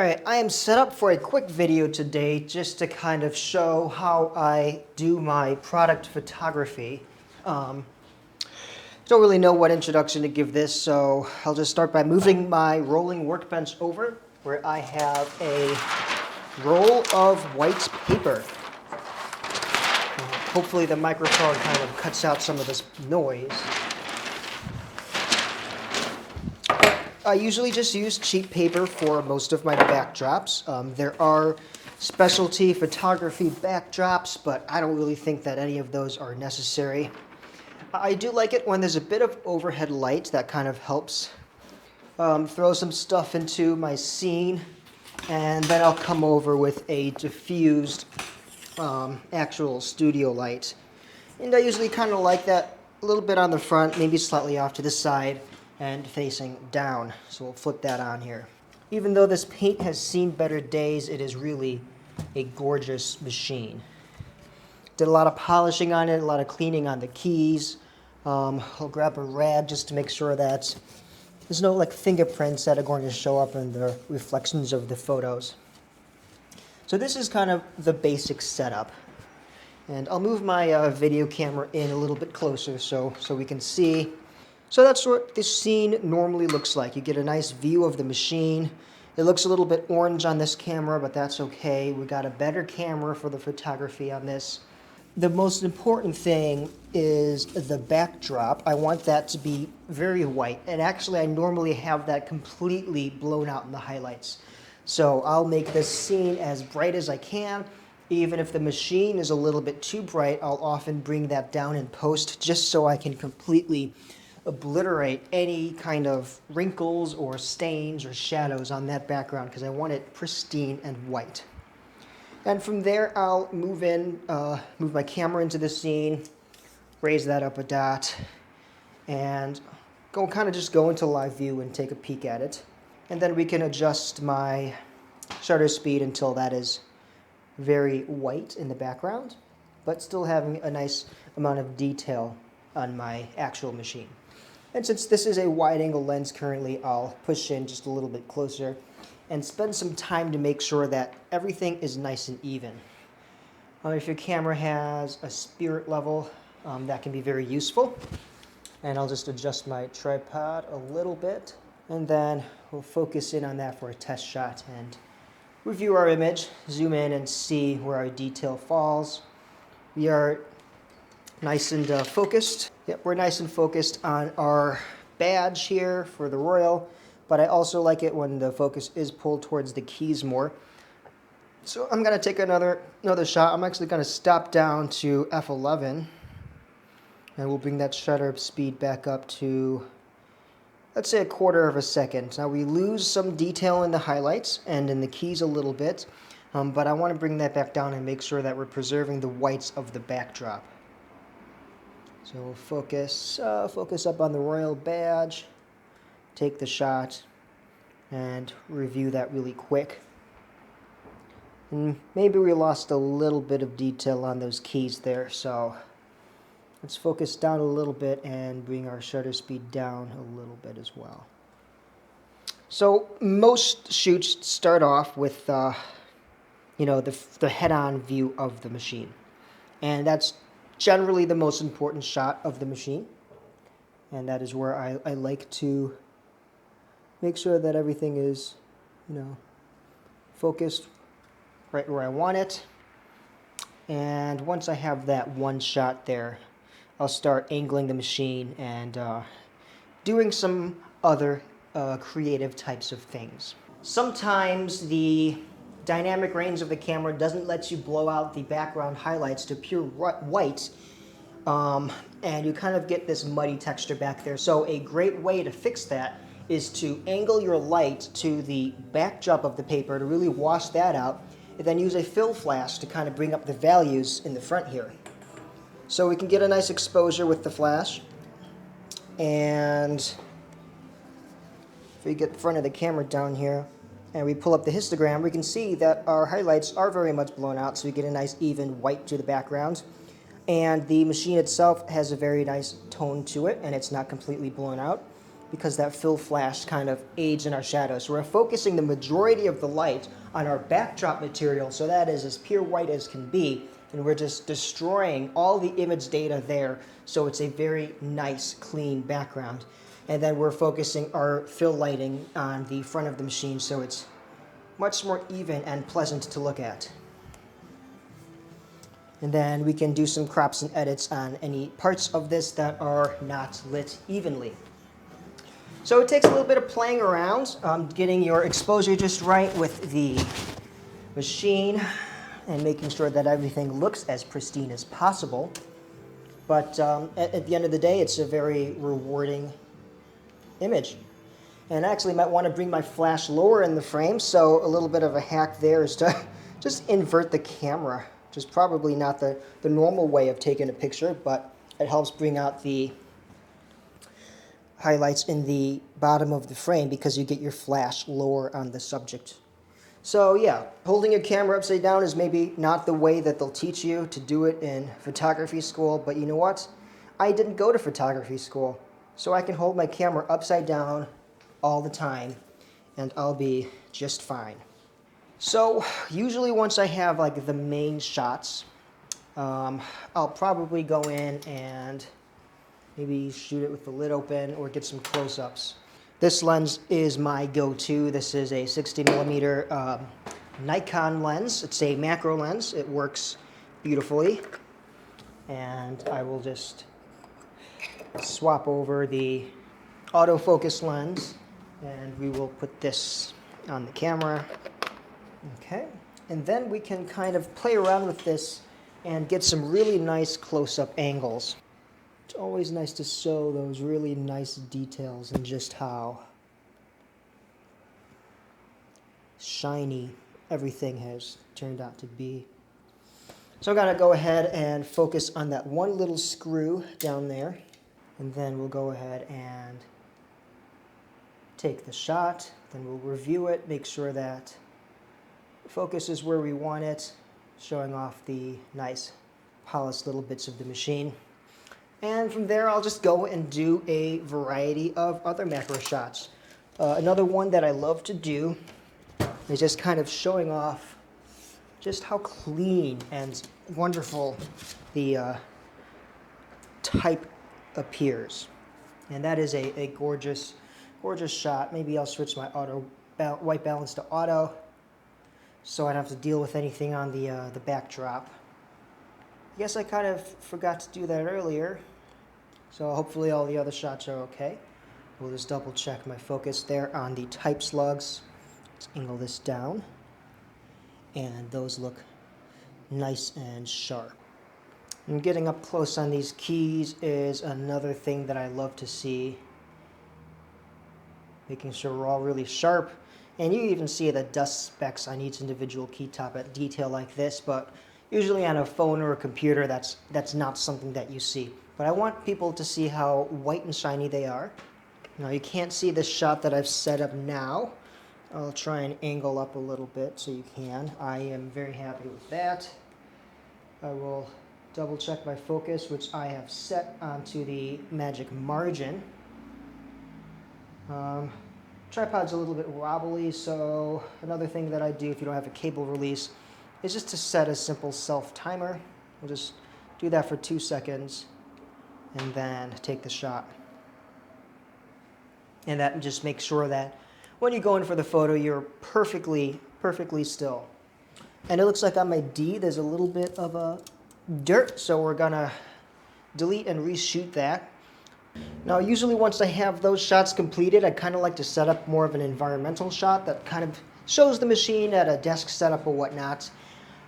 Alright, I am set up for a quick video today just to kind of show how I do my product photography. Don't really know what introduction to give this, so I'll just start by moving my rolling workbench over where I have a roll of white paper. Hopefully the microphone kind of cuts out some of this noise. I usually just use cheap paper for most of my backdrops. There are specialty photography backdrops, but I don't really think that any of those are necessary. I do like it when there's a bit of overhead light that kind of helps throw some stuff into my scene, and then I'll come over with a diffused actual studio light. And I usually kind of like that a little bit on the front, maybe slightly off to the side, and facing down. So we'll flip that on here. Even though this paint has seen better days, it is really a gorgeous machine. Did a lot of polishing on it, a lot of cleaning on the keys. I'll grab a rag just to make sure that there's no fingerprints that are going to show up in the reflections of the photos. So this is kind of the basic setup. And I'll move my video camera in a little bit closer so we can see. So that's what this scene normally looks like. You get a nice view of the machine. It looks a little bit orange on this camera, but that's okay. We got a better camera for the photography on this. The most important thing is the backdrop. I want that to be very white. And actually, I normally have that completely blown out in the highlights. So I'll make this scene as bright as I can. Even if the machine is a little bit too bright, I'll often bring that down in post just so I can completely obliterate any kind of wrinkles or stains or shadows on that background because I want it pristine and white. And from there, I'll move my camera into the scene, raise that up a dot, and just go into live view and take a peek at it. And then we can adjust my shutter speed until that is very white in the background, but still having a nice amount of detail on my actual machine. And since this is a wide-angle lens currently, I'll push in just a little bit closer and spend some time to make sure that everything is nice and even. If your camera has a spirit level, that can be very useful. And I'll just adjust my tripod a little bit, and then we'll focus in on that for a test shot and review our image, zoom in and see where our detail falls. We are nice and focused. Yep, we're nice and focused on our badge here for the Royal, but I also like it when the focus is pulled towards the keys more. So I'm gonna take another shot. I'm actually gonna stop down to f11, and we'll bring that shutter speed back up to, let's say, 1/4 of a second. Now we lose some detail in the highlights and in the keys a little bit, but I want to bring that back down and make sure that we're preserving the whites of the backdrop. So we'll focus up on the Royal badge, take the shot, and review that really quick. And maybe we lost a little bit of detail on those keys there, so let's focus down a little bit and bring our shutter speed down a little bit as well. So most shoots start off with the head-on view of the machine, and that's generally the most important shot of the machine, and that is where I like to make sure that everything is, focused right where I want it. And once I have that one shot there, I'll start angling the machine and doing some other creative types of things. Sometimes the dynamic range of the camera doesn't let you blow out the background highlights to pure white, and you kind of get this muddy texture back there. So a great way to fix that is to angle your light to the backdrop of the paper to really wash that out, and then use a fill flash to kind of bring up the values in the front here. So we can get a nice exposure with the flash, and if we get the front of the camera down here, and we pull up the histogram, we can see that our highlights are very much blown out, so we get a nice even white to the background. And the machine itself has a very nice tone to it, and it's not completely blown out. because that fill flash kind of aids in our shadows. So we're focusing the majority of the light on our backdrop material, so that is as pure white as can be, and we're just destroying all the image data there, so it's a very nice, clean background. And then we're focusing our fill lighting on the front of the machine, so it's much more even and pleasant to look at. And then we can do some crops and edits on any parts of this that are not lit evenly. So it takes a little bit of playing around, getting your exposure just right with the machine and making sure that everything looks as pristine as possible. But at the end of the day, it's a very rewarding image. And I actually might want to bring my flash lower in the frame, so a little bit of a hack there is to just invert the camera, which is probably not the normal way of taking a picture, but it helps bring out the highlights in the bottom of the frame because you get your flash lower on the subject. So yeah, holding your camera upside down is maybe not the way that they'll teach you to do it in photography school, but you know what? I didn't go to photography school, so I can hold my camera upside down all the time and I'll be just fine. So usually once I have like the main shots, I'll probably go in and maybe shoot it with the lid open or get some close-ups. This lens is my go-to. This is a 60mm Nikon lens. It's a macro lens. It works beautifully. And I will just swap over the autofocus lens and we will put this on the camera. Okay. And then we can kind of play around with this and get some really nice close-up angles. It's always nice to show those really nice details and just how shiny everything has turned out to be. So I'm going to go ahead and focus on that one little screw down there. And then we'll go ahead and take the shot. Then we'll review it, make sure that focus is where we want it, showing off the nice polished little bits of the machine. And from there, I'll just go and do a variety of other macro shots. Another one that I love to do is just kind of showing off just how clean and wonderful the type appears. And that is a gorgeous, gorgeous shot. Maybe I'll switch my white balance to auto so I don't have to deal with anything on the backdrop. I guess I kind of forgot to do that earlier, so hopefully all the other shots are okay. We'll just double check my focus there on the type slugs. Let's angle this down, and those look nice and sharp. And getting up close on these keys is another thing that I love to see. Making sure we're all really sharp. And you even see the dust specks on each individual key top at detail like this, but usually on a phone or a computer, that's not something that you see. But I want people to see how white and shiny they are. Now you can't see the shot that I've set up now. I'll try and angle up a little bit so you can. I am very happy with that. I will double check my focus, which I have set onto the magic margin. Tripod's a little bit wobbly, so another thing that I do if you don't have a cable release is just to set a simple self-timer. We'll just do that for 2 seconds and then take the shot. And that just makes sure that when you go in for the photo, you're perfectly still. And it looks like on my D, there's a little bit of a dirt, so we're gonna delete and reshoot that. Now, usually once I have those shots completed, I kind of like to set up more of an environmental shot that kind of shows the machine at a desk setup or whatnot.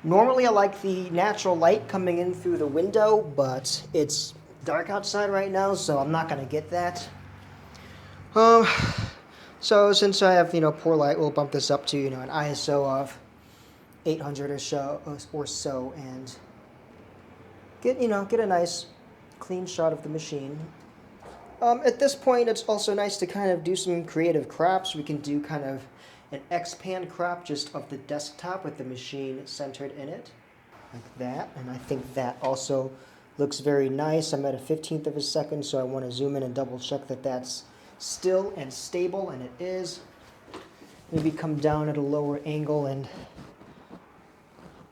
Normally, I like the natural light coming in through the window, but it's dark outside right now, so I'm not going to get that. So since I have, poor light, we'll bump this up to, an ISO of 800 or so, and get a nice clean shot of the machine. At this point, it's also nice to kind of do some creative crops. We can do kind of an X-pan crop just of the desktop with the machine centered in it, like that. And I think that also looks very nice. I'm at a 15th of a second, so I want to zoom in and double check that that's still and stable, and it is. Maybe come down at a lower angle and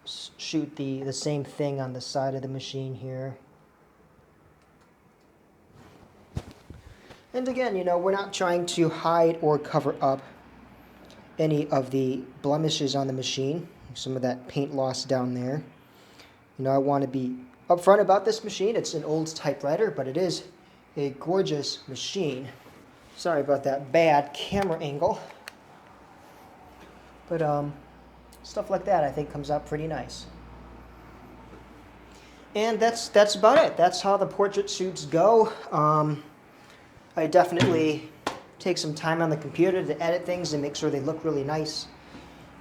shoot the same thing on the side of the machine here. And again, you know, we're not trying to hide or cover up any of the blemishes on the machine, some of that paint loss down there. You know, I want to be upfront about this machine. It's an old typewriter, but it is a gorgeous machine. Sorry about that bad camera angle. But stuff like that I think comes out pretty nice. And that's about it. That's how the portrait shoots go. I definitely take some time on the computer to edit things and make sure they look really nice.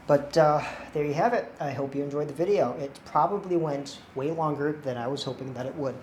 But there you have it. I hope you enjoyed the video. It probably went way longer than I was hoping that it would.